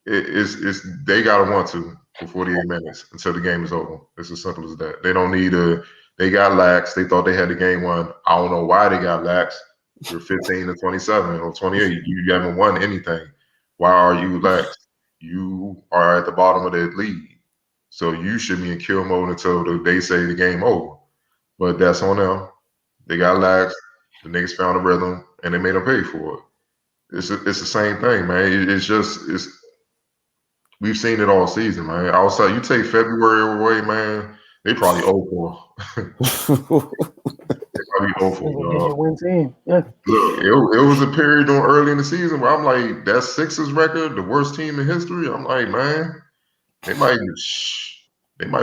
it's they gotta want to for 48 minutes until the game is over. It's as simple as that. They don't need a. They got lax. They thought they had the game won. I don't know why they got lax. You're 15 to 27 or 28. You haven't won anything. Why are you lax? You are at the bottom of that league. So you should be in kill mode until they say the game over. But that's on them. They got lax. The niggas found a rhythm, and they made them pay for it. It's the same thing, man. It's we've seen it all season, man. Outside, you take February away, man. They probably 0-4. They probably 0-4. Win team. Yeah. Look, it was a period early in the season where I'm like, that's Sixers record, the worst team in history. I'm like, man, they might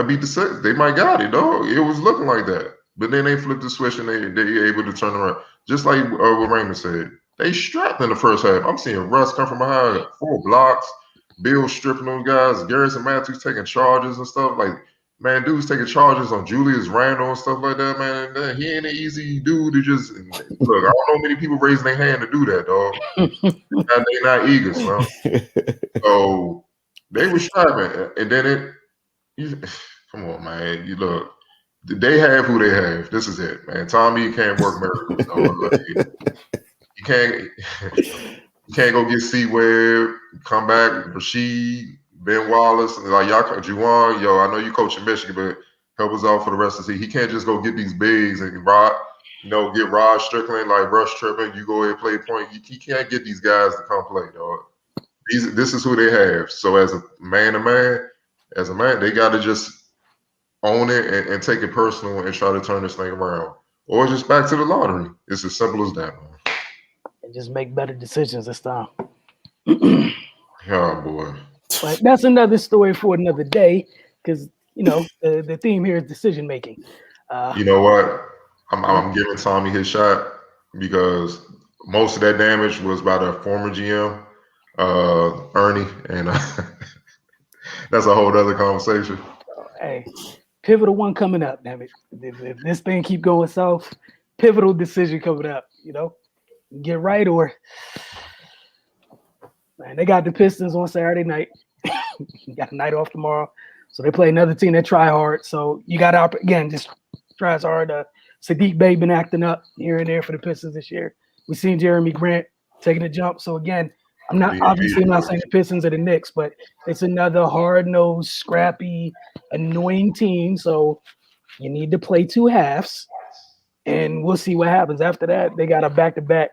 beat the Sixers. They might got it, dog. It was looking like that. But then they flipped the switch and they able to turn around. Just like what Raymond said. They strapped in the first half. I'm seeing Russ come from behind 4 blocks, Bill stripping those guys, Garrison Matthews taking charges and stuff. Like, man, dude's taking charges on Julius Randle and stuff like that, man. He ain't an easy dude to just look. I don't know many people raising their hand to do that, dog. They're not eagles, man. So they were strapping, and then come on, man. You look. They have who they have. This is it, man. Tommy can't work miracles. You can't go get C-Web, come back, Rasheed, Ben Wallace, like y'all, Juwan. Yo, I know you coach in Michigan, but help us out for the rest of the season. He can't just go get these bigs and get Rod Strickland like Rush tripping. You go ahead and play point. He can't get these guys to come play, dog. This is who they have. So as a man, they got to just own it and take it personal and try to turn this thing around, or just back to the lottery. It's as simple as that, man. And just make better decisions this time. Oh boy! But that's another story for another day, because the theme here is decision making. You know what? I'm giving Tommy his shot because most of that damage was by the former GM, Ernie, and that's a whole other conversation. Hey. Pivotal one coming up, damn it. If this thing keep going south, pivotal decision coming up, get right or man, they got the Pistons on Saturday night. Got a night off tomorrow. So they play another team that try hard. So you got again, just tries hard. Sadiq Bey been acting up here and there for the Pistons this year. We've seen Jeremy Grant taking a jump. So again, I'm not saying the Pistons are the Knicks, but it's another hard-nosed, scrappy, annoying team. So you need to play 2 halves, and we'll see what happens. After that, they got a back-to-back.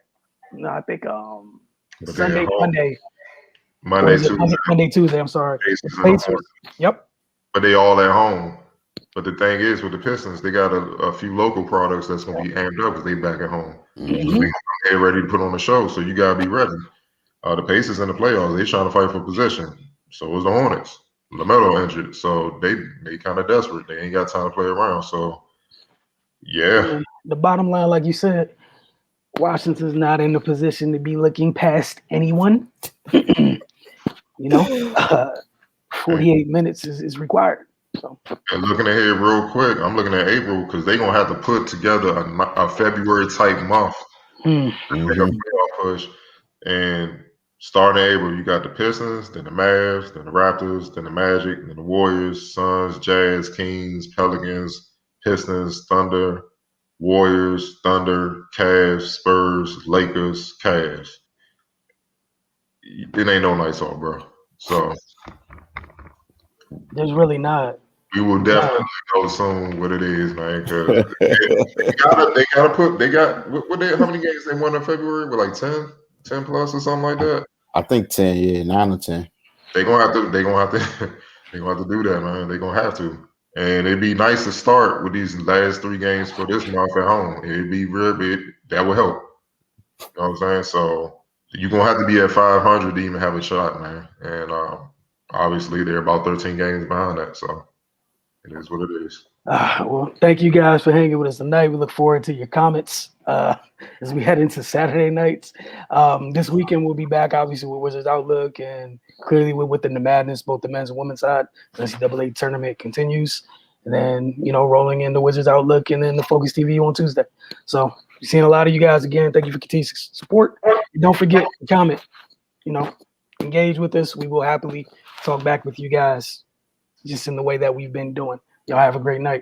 I think Monday, Tuesday. I'm sorry. Pacers. Yep. But they all at home. But the thing is, with the Pistons, they got a few local products that's going to be amped up because they back at home. Mm-hmm. So they're ready to put on the show. So you got to be ready. The Pacers in the playoffs, they trying to fight for position. So is the Hornets. LaMelo injured, so they kind of desperate. They ain't got time to play around. So, yeah. The bottom line, like you said, Washington's not in the position to be looking past anyone. 48 minutes is required. So. And looking ahead real quick, I'm looking at April because they're going to have to put together a February-type month to make a playoff push. And starting April, you got the Pistons, then the Mavs, then the Raptors, then the Magic, then the Warriors, Suns, Jazz, Kings, Pelicans, Pistons, Thunder, Warriors, Thunder, Cavs, Spurs, Lakers, Cavs. It ain't no nights off, bro. So there's really not. We will definitely know soon what it is, man. Because how many games they won in February? With like 10 plus or something like that. I think 10, 9 or 10. They're gonna have to do that, man. They're gonna have to. And it'd be nice to start with these last 3 games for this month at home. It'd be real big. That would help. You know what I'm saying? So you're going to have to be at 500 to even have a shot, man. And obviously, they're about 13 games behind that. So it is what it is. Well, thank you guys for hanging with us tonight. We look forward to your comments as we head into Saturday nights. This weekend, we'll be back, obviously, with Wizards Outlook and clearly within the madness, both the men's and women's side. The NCAA tournament continues. And then, rolling in the Wizards Outlook and then the Focus TV on Tuesday. So, seeing a lot of you guys again. Thank you for continued support. And don't forget to comment, engage with us. We will happily talk back with you guys just in the way that we've been doing. Y'all have a great night.